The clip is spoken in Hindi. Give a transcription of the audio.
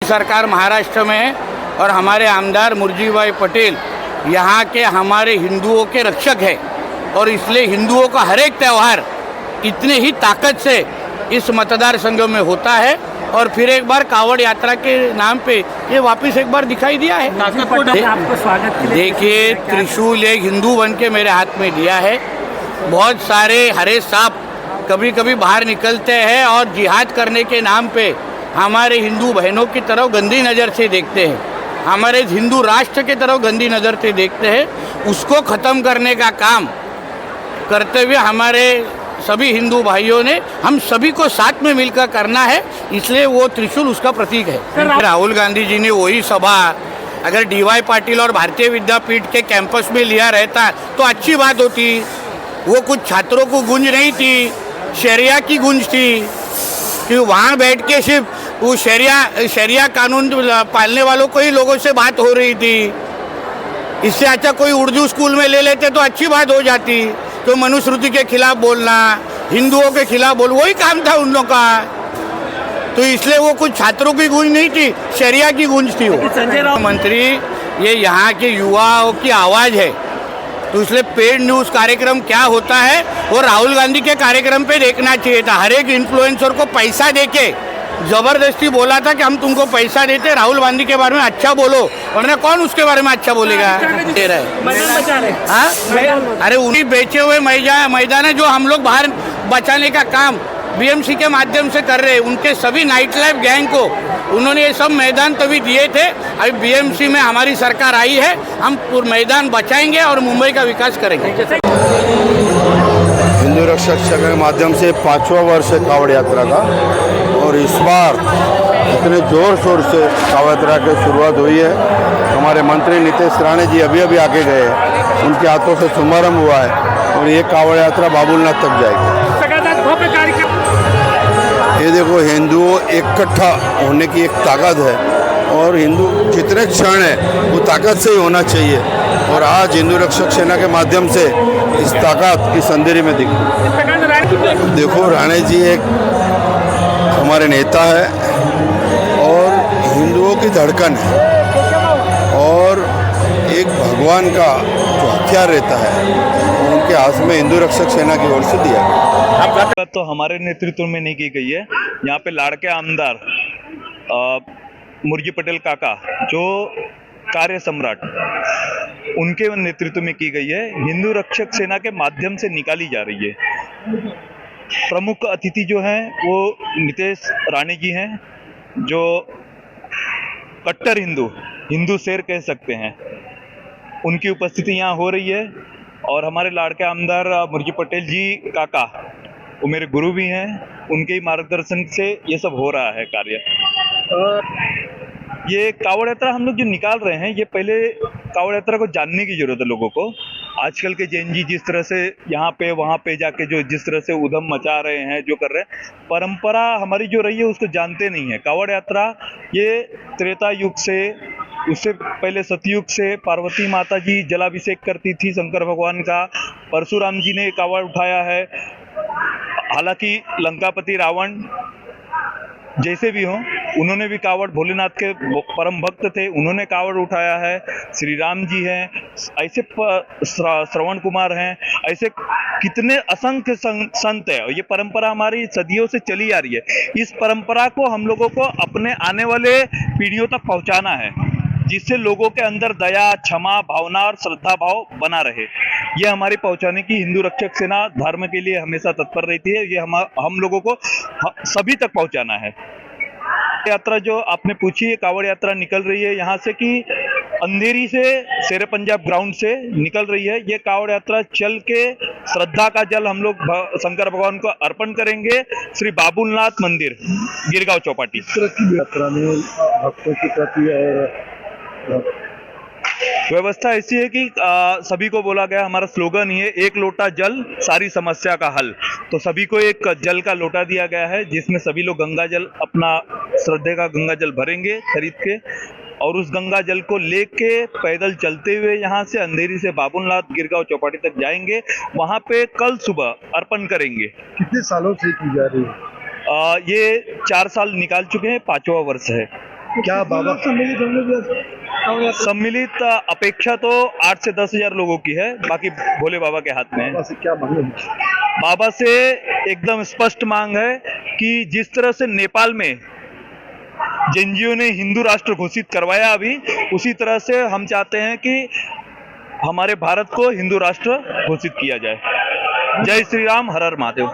सरकार महाराष्ट्र में है और हमारे आमदार मुर्जी भाई पटेल यहाँ के हमारे हिंदुओं के रक्षक है और इसलिए हिंदुओं का हर एक त्यौहार इतने ही ताकत से इस मतदार संघ में होता है और फिर एक बार कावड़ यात्रा के नाम पे ये वापस एक बार दिखाई दिया है। आपको स्वागत के लिए देखिए, त्रिशूल एक हिंदू बन के मेरे हाथ में दिया है। बहुत सारे हरे सांप कभी कभी बाहर निकलते हैं और जिहाद करने के नाम पे हमारे हिंदू बहनों की तरफ गंदी नज़र से देखते हैं, हमारे हिंदू राष्ट्र की तरफ गंदी नज़र से देखते हैं। उसको ख़त्म करने का काम करते हुए हमारे सभी हिंदू भाइयों ने हम सभी को साथ में मिलकर करना है, इसलिए वो त्रिशूल उसका प्रतीक है। राहुल गांधी जी ने वही सभा अगर DY पाटिल और भारतीय विद्यापीठ के कैंपस में लिया रहता तो अच्छी बात होती। वो कुछ छात्रों को गूंज नहीं थी, शरिया की गूंज थी कि वहाँ बैठ के सिर्फ वो शरिया कानून पालने वालों को ही लोगों से बात हो रही थी। इससे अच्छा कोई उर्दू स्कूल में ले लेते तो अच्छी बात हो जाती। तो मनुस्मृति के खिलाफ बोलना, हिंदुओं के खिलाफ बोल, वही काम था उन लोगों का। तो इसलिए वो कुछ छात्रों की गूंज नहीं थी, शरिया की गूंज थी। वो संजय राउत मंत्री ये यहाँ के युवाओं की आवाज़ है, तो इसलिए पेड न्यूज़ कार्यक्रम क्या होता है वो राहुल गांधी के कार्यक्रम पे देखना चाहिए था। हर एक इन्फ्लुएंसर को पैसा देके ज़बरदस्ती बोला था कि हम तुमको पैसा देते, राहुल गांधी के बारे में अच्छा बोलो, वरना कौन उसके बारे में अच्छा बोलेगा। दे रहा है हाँ, अरे उन्हीं बेचे हुए मैदान है जो हम लोग बाहर बचाने का काम BMC के माध्यम से कर रहे हैं। उनके सभी नाइट लाइफ गैंग को उन्होंने ये सब मैदान तभी दिए थे। अभी BMC में हमारी सरकार आई है, हम मैदान बचाएंगे और मुंबई का विकास करेंगे। हिंदू रक्षक संघ के माध्यम से 5वां वर्ष है कावड़ यात्रा का और इस बार इतने जोर शोर से कावड़ यात्रा की शुरुआत हुई है। हमारे मंत्री नीतीश राणे जी अभी अभी आके गए हैं, उनके हाथों से शुभारंभ हुआ है और ये कावड़ यात्रा बाबुलनाथ तक जाएगी। ये देखो, हिंदुओं इकट्ठा होने की एक ताकत है और हिंदू जितने क्षण है वो ताकत से ही होना चाहिए और आज हिंदू रक्षक सेना के माध्यम से इस ताकत की संदेरी में दिखी। देखो, राणे जी एक हमारे नेता है और हिंदुओं की धड़कन है और एक भगवान का जो हथियार रहता है उनके हाथ में हिंदू रक्षक सेना की ओर से दिया गया। तो हमारे नेतृत्व में नहीं की गई है। यहाँ पे लाड़के आमदार मुर्जी पटेल काका जो कार्य सम्राट, उनके नेतृत्व में की गई है। हिंदू रक्षक सेना के माध्यम से निकाली जा रही है। प्रमुख अतिथि जो हैं वो नीतीश राणे जी हैं, जो कट्टर हिंदू शेर कह सकते हैं। उनकी उपस्थिति यहाँ हो रही है और हमारे लाड़के आमदार मुर्जी पटेल जी काका, वो मेरे गुरु भी हैं, उनके ही मार्गदर्शन से ये सब हो रहा है कार्य। ये कावड़ यात्रा हम लोग जो निकाल रहे हैं, ये पहले कावड़ यात्रा को जानने की जरूरत है लोगों को। आजकल के जैन जी जिस तरह से यहाँ पे वहाँ पे जाके जो जिस तरह से उधम मचा रहे हैं, जो कर रहे हैं, परंपरा हमारी जो रही है उसको जानते नहीं है। कावड़ यात्रा ये त्रेता युग से, उससे पहले सतयुग से पार्वती माता जी जलाभिषेक करती थी शंकर भगवान का, परशुराम जी ने कावड़ उठाया है। हालांकि लंकापति रावण जैसे भी हों, उन्होंने भी कावड़, भोलेनाथ के परम भक्त थे, उन्होंने कावड़ उठाया है। श्री राम जी हैं, ऐसे श्रवण कुमार हैं, ऐसे कितने असंख्य संत है। ये परंपरा हमारी सदियों से चली आ रही है। इस परंपरा को हम लोगों को अपने आने वाले पीढ़ियों तक पहुंचाना है, जिससे लोगों के अंदर दया, क्षमा भावना और श्रद्धा भाव बना रहे। ये हमारी पहुंचाने की हिंदू रक्षक सेना धर्म के लिए हमेशा तत्पर रहती है। ये हम लोगों को सभी तक पहुंचाना है। यात्रा जो आपने पूछी है, कावड़ यात्रा निकल रही है यहाँ से कि अंधेरी से शेर पंजाब ग्राउंड से निकल रही है। ये कावड़ यात्रा चल के श्रद्धा का जल हम लोग शंकर भगवान को अर्पण करेंगे श्री बाबुलनाथ मंदिर, गिरगांव चौपाटी। इस तरह की यात्रा में भक्तों के प्रति और व्यवस्था ऐसी है कि सभी को बोला गया, हमारा स्लोगन ही है, एक लोटा जल सारी समस्या का हल। तो सभी को एक जल का लोटा दिया गया है, जिसमें सभी लोग गंगा जल, अपना श्रद्धे का गंगा जल भरेंगे खरीद के और उस गंगा जल को लेके पैदल चलते हुए यहाँ से अंधेरी से बाबुलनाथ गिरगांव चौपाटी तक जाएंगे। वहाँ पे कल सुबह अर्पण करेंगे। कितने सालों से की जा रही है? ये 4 साल निकाल चुके हैं, 5वां वर्ष है। क्या बाबा सम्मिलित होंगे? सम्मिलित अपेक्षा तो 8 से 10 हजार लोगों की है, बाकी भोले बाबा के हाथ में है। बाबा से क्या मांगे? बाबा से एकदम स्पष्ट मांग है कि जिस तरह से नेपाल में जेएनजीओ ने हिंदू राष्ट्र घोषित करवाया अभी, उसी तरह से हम चाहते हैं कि हमारे भारत को हिंदू राष्ट्र घोषित किया जाए। जय श्री राम, हर हर महादेव।